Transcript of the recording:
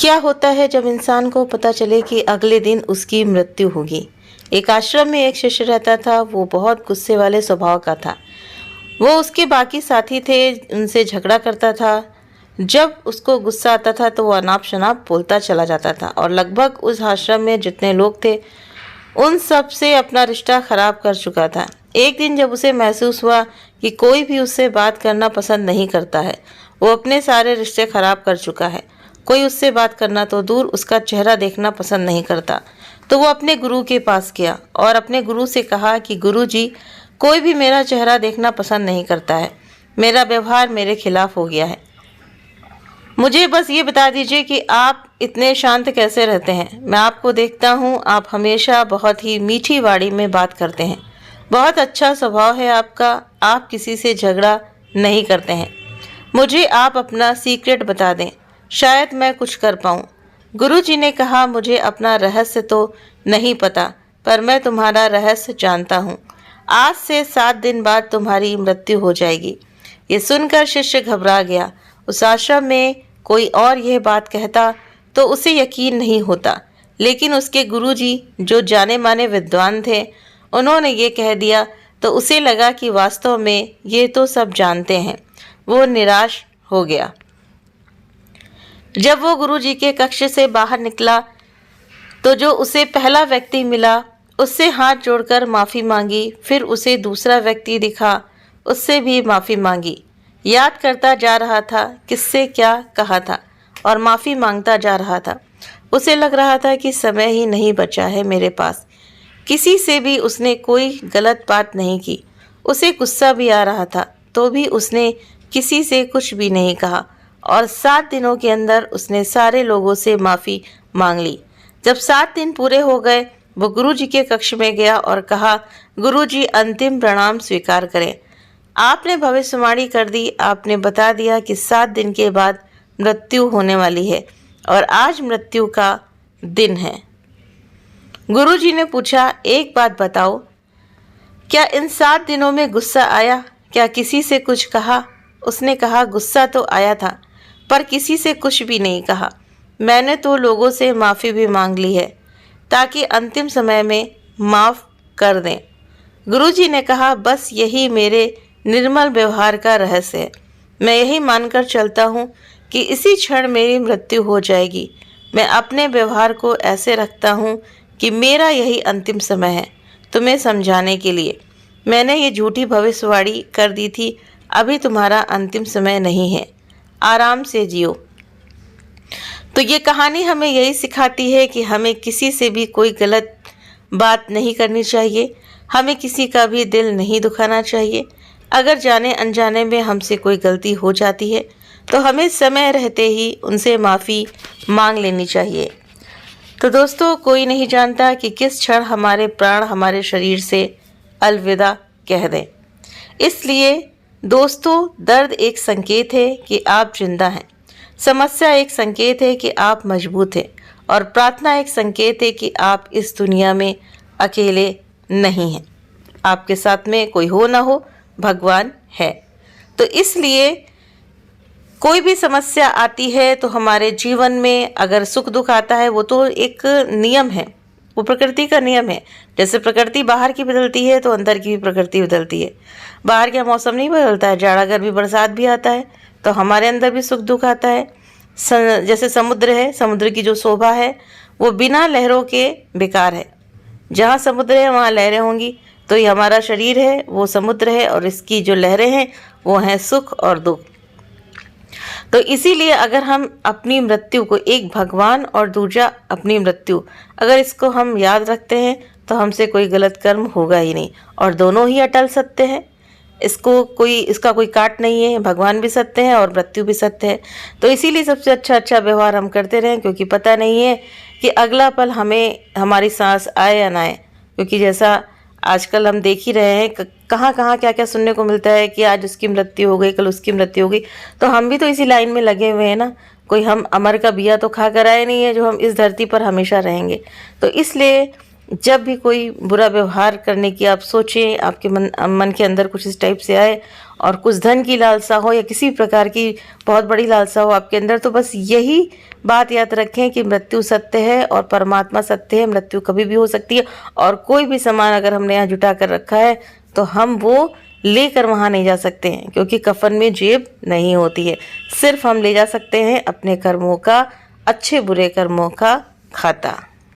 क्या होता है जब इंसान को पता चले कि अगले दिन उसकी मृत्यु होगी। एक आश्रम में एक शिष्य रहता था। वो बहुत गुस्से वाले स्वभाव का था। वो उसके बाकी साथी थे उनसे झगड़ा करता था। जब उसको गुस्सा आता था तो वो अनाप शनाप बोलता चला जाता था और लगभग उस आश्रम में जितने लोग थे उन सब से अपना रिश्ता खराब कर चुका था। एक दिन जब उसे महसूस हुआ कि कोई भी उससे बात करना पसंद नहीं करता है, वो अपने सारे रिश्ते खराब कर चुका है, कोई उससे बात करना तो दूर उसका चेहरा देखना पसंद नहीं करता, तो वो अपने गुरु के पास गया और अपने गुरु से कहा कि गुरु जी, कोई भी मेरा चेहरा देखना पसंद नहीं करता है, मेरा व्यवहार मेरे खिलाफ हो गया है। मुझे बस ये बता दीजिए कि आप इतने शांत कैसे रहते हैं। मैं आपको देखता हूँ, आप हमेशा बहुत ही मीठी वाणी में बात करते हैं, बहुत अच्छा स्वभाव है आपका, आप किसी से झगड़ा नहीं करते हैं। मुझे आप अपना सीक्रेट बता दें, शायद मैं कुछ कर पाऊँ। गुरुजी ने कहा, मुझे अपना रहस्य तो नहीं पता, पर मैं तुम्हारा रहस्य जानता हूँ। आज से 7 दिन बाद तुम्हारी मृत्यु हो जाएगी। ये सुनकर शिष्य घबरा गया। उस आश्रम में कोई और यह बात कहता तो उसे यकीन नहीं होता, लेकिन उसके गुरुजी जो जाने माने विद्वान थे, उन्होंने ये कह दिया तो उसे लगा कि वास्तव में ये तो सब जानते हैं। वो निराश हो गया। जब वो गुरुजी के कक्ष से बाहर निकला तो जो उसे पहला व्यक्ति मिला उससे हाथ जोड़कर माफ़ी मांगी। फिर उसे दूसरा व्यक्ति दिखा, उससे भी माफ़ी मांगी। याद करता जा रहा था किससे क्या कहा था और माफ़ी मांगता जा रहा था। उसे लग रहा था कि समय ही नहीं बचा है मेरे पास। किसी से भी उसने कोई गलत बात नहीं की। उसे गुस्सा भी आ रहा था तो भी उसने किसी से कुछ भी नहीं कहा और 7 दिनों के अंदर उसने सारे लोगों से माफ़ी मांग ली। जब 7 दिन पूरे हो गए, वो गुरुजी के कक्ष में गया और कहा, गुरुजी, अंतिम प्रणाम स्वीकार करें। आपने भविष्यवाणी कर दी, आपने बता दिया कि 7 दिन के बाद मृत्यु होने वाली है और आज मृत्यु का दिन है। गुरुजी ने पूछा, एक बात बताओ, क्या इन 7 दिनों में गुस्सा आया? क्या किसी से कुछ कहा? उसने कहा, गुस्सा तो आया था पर किसी से कुछ भी नहीं कहा। मैंने तो लोगों से माफ़ी भी मांग ली है ताकि अंतिम समय में माफ़ कर दें। गुरुजी ने कहा, बस यही मेरे निर्मल व्यवहार का रहस्य है। मैं यही मानकर चलता हूँ कि इसी क्षण मेरी मृत्यु हो जाएगी। मैं अपने व्यवहार को ऐसे रखता हूँ कि मेरा यही अंतिम समय है। तुम्हें समझाने के लिए मैंने ये झूठी भविष्यवाणी कर दी थी। अभी तुम्हारा अंतिम समय नहीं है, आराम से जियो। तो ये कहानी हमें यही सिखाती है कि हमें किसी से भी कोई गलत बात नहीं करनी चाहिए, हमें किसी का भी दिल नहीं दुखाना चाहिए। अगर जाने अनजाने में हमसे कोई गलती हो जाती है तो हमें समय रहते ही उनसे माफ़ी मांग लेनी चाहिए। तो दोस्तों, कोई नहीं जानता कि किस क्षण हमारे प्राण हमारे शरीर से अलविदा कह दें। इसलिए दोस्तों, दर्द एक संकेत है कि आप जिंदा हैं, समस्या एक संकेत है कि आप मजबूत हैं और प्रार्थना एक संकेत है कि आप इस दुनिया में अकेले नहीं हैं। आपके साथ में कोई हो ना हो, भगवान है। तो इसलिए कोई भी समस्या आती है तो हमारे जीवन में अगर सुख दुख आता है, वो तो एक नियम है, वो प्रकृति का नियम है। जैसे प्रकृति बाहर की बदलती है तो अंदर की भी प्रकृति बदलती है। बाहर का मौसम नहीं बदलता है, जाड़ा गर्मी बरसात भी आता है तो हमारे अंदर भी सुख दुख आता है। जैसे समुद्र है, समुद्र की जो शोभा है वो बिना लहरों के बेकार है। जहाँ समुद्र है वहाँ लहरें होंगी, तो ये हमारा शरीर है वो समुद्र है और इसकी जो लहरें हैं वो हैं सुख और दुख। तो इसीलिए अगर हम अपनी मृत्यु को, एक भगवान और दूसरा अपनी मृत्यु, अगर इसको हम याद रखते हैं तो हमसे कोई गलत कर्म होगा ही नहीं और दोनों ही अटल सत्य है। इसका कोई काट नहीं है। भगवान भी सत्य है और मृत्यु भी सत्य है। तो इसीलिए सबसे अच्छा व्यवहार हम करते रहें, क्योंकि पता नहीं है कि अगला पल हमें हमारी सांस आए या ना आए। क्योंकि जैसा आजकल हम देख ही रहे हैं, कहाँ कहाँ क्या क्या सुनने को मिलता है कि आज उसकी मृत्यु हो गई, कल उसकी मृत्यु हो गई। तो हम भी तो इसी लाइन में लगे हुए हैं ना। कोई हम अमर का बिया तो खा कर आए नहीं है जो हम इस धरती पर हमेशा रहेंगे। तो इसलिए जब भी कोई बुरा व्यवहार करने की आप सोचें, आपके मन के अंदर कुछ इस टाइप से आए और कुछ धन की लालसा हो या किसी प्रकार की बहुत बड़ी लालसा हो आपके अंदर, तो बस यही बात याद रखें कि मृत्यु सत्य है और परमात्मा सत्य है। मृत्यु कभी भी हो सकती है और कोई भी सामान अगर हमने यहाँ जुटा कर रखा है तो हम वो लेकर वहाँ नहीं जा सकते हैं, क्योंकि कफन में जेब नहीं होती है। सिर्फ हम ले जा सकते हैं अपने कर्मों का, अच्छे बुरे कर्मों का खाता।